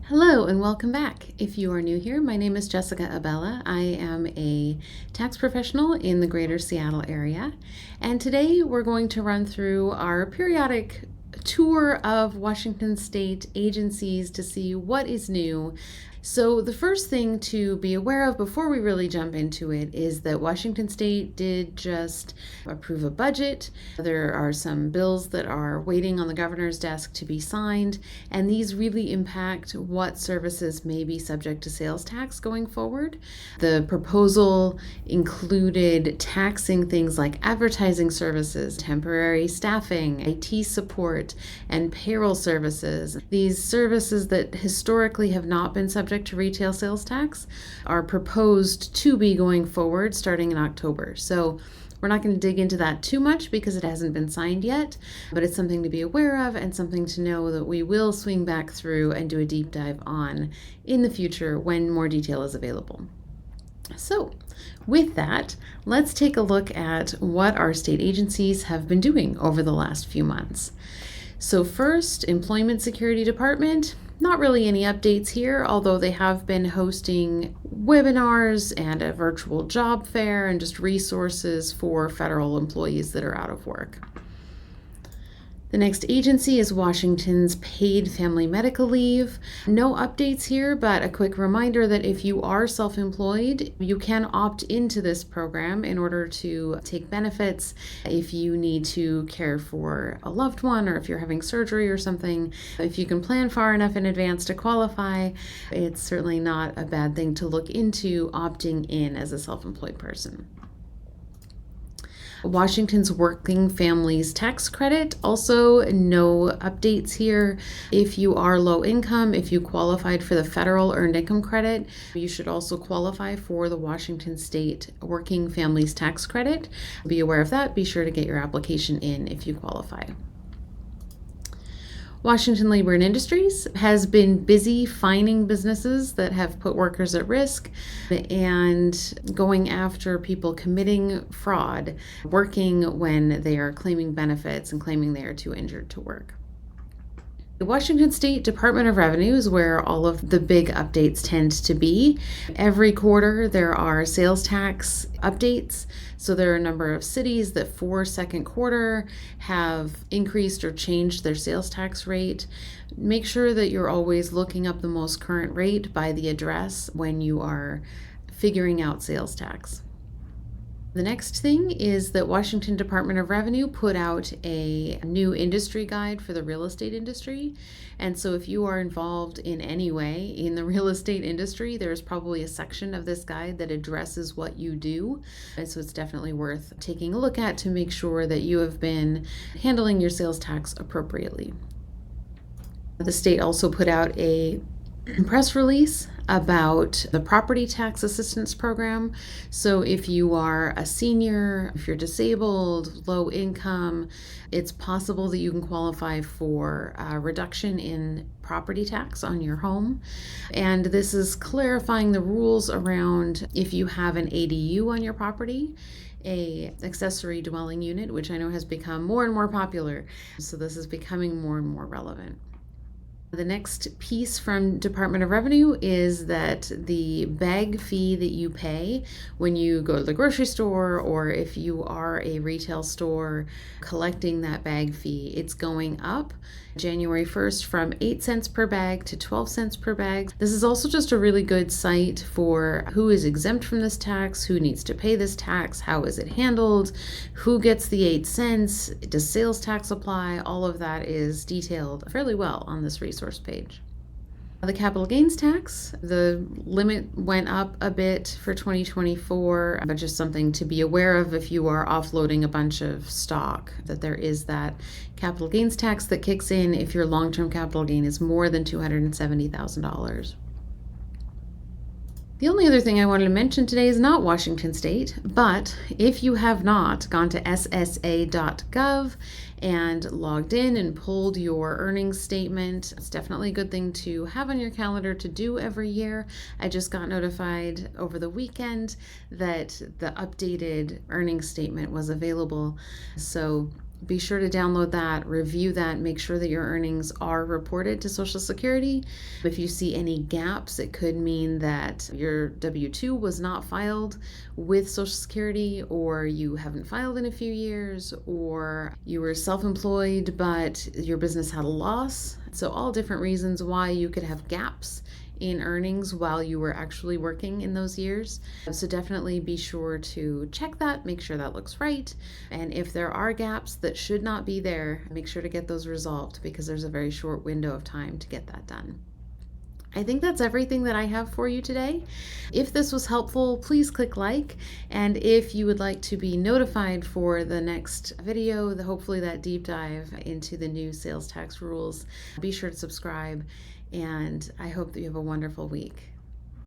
Hello and welcome back. If you are new here, my name is Jessica Abella. I am a tax professional in the greater Seattle area, and today we're going to run through our periodic tour of Washington state agencies to see what is new. So the first thing to be aware of before we really jump into it is that Washington state did just approve a budget. There are some bills that are waiting on the governor's desk to be signed, and these really impact what services may be subject to sales tax going forward. The proposal included taxing things like advertising services, temporary staffing, IT support, and payroll services. These services that historically have not been subject to retail sales tax are proposed to be going forward starting in October. So we're not going to dig into that too much because it hasn't been signed yet, but it's something to be aware of and something to know that we will swing back through and do a deep dive on in the future when more detail is available. So with that, let's take a look at what our state agencies have been doing over the last few months. So first, Employment Security Department. Not really any updates here, although they have been hosting webinars and a virtual job fair and just resources for federal employees that are out of work. The next agency is Washington's Paid Family Medical Leave. No updates here, but a quick reminder that if you are self-employed, you can opt into this program in order to take benefits if you need to care for a loved one or if you're having surgery or something. If you can plan far enough in advance to qualify, it's certainly not a bad thing to look into opting in as a self-employed person. Washington's Working Families Tax Credit, also no updates here. If you are low income, if you qualified for the federal Earned Income Credit, you should also qualify for the Washington State Working Families Tax Credit. Be aware of that. Be sure to get your application in if you qualify. Washington Labor and Industries has been busy fining businesses that have put workers at risk and going after people committing fraud, working when they are claiming benefits and claiming they are too injured to work. The Washington State Department of Revenue is where all of the big updates tend to be. Every quarter there are sales tax updates. So there are a number of cities that for second quarter have increased or changed their sales tax rate. Make sure that you're always looking up the most current rate by the address when you are figuring out sales tax. The next thing is that Washington Department of Revenue put out a new industry guide for the real estate industry. And so if you are involved in any way in the real estate industry, there's probably a section of this guide that addresses what you do. And so it's definitely worth taking a look at to make sure that you have been handling your sales tax appropriately. The state also put out a press release about the property tax assistance program. So if you are a senior, if you're disabled, low income, it's possible that you can qualify for a reduction in property tax on your home. And this is clarifying the rules around if you have an ADU on your property, a accessory dwelling unit, which I know has become more and more popular. So this is becoming more and more relevant. The next piece from Department of Revenue is that the bag fee that you pay when you go to the grocery store or if you are a retail store collecting that bag fee, it's going up January 1st from 8 cents per bag to 12 cents per bag. This is also just a really good site for who is exempt from this tax, who needs to pay this tax, how is it handled, who gets the 8 cents, does sales tax apply? All of that is detailed fairly well on this resource page. The capital gains tax, the limit went up a bit for 2024, but just something to be aware of if you are offloading a bunch of stock, that there is that capital gains tax that kicks in if your long-term capital gain is more than $270,000. The only other thing I wanted to mention today is not Washington State, but if you have not gone to ssa.gov and logged in and pulled your earnings statement, it's definitely a good thing to have on your calendar to do every year. I just got notified over the weekend that the updated earnings statement was available. So Be sure to download that, review that, make sure that your earnings are reported to Social Security. If you see any gaps, it could mean that your W-2 was not filed with Social Security, or you haven't filed in a few years, or you were self-employed but your business had a loss. So all different reasons why you could have gaps in earnings while you were actually working in those years. So definitely be sure to check that, make sure that looks right. And if there are gaps that should not be there, make sure to get those resolved, because there's a very short window of time to get that done. I think that's everything that I have for you today. If this was helpful, please click like. And if you would like to be notified for the next video, hopefully that deep dive into the new sales tax rules, be sure to subscribe. And I hope that you have a wonderful week.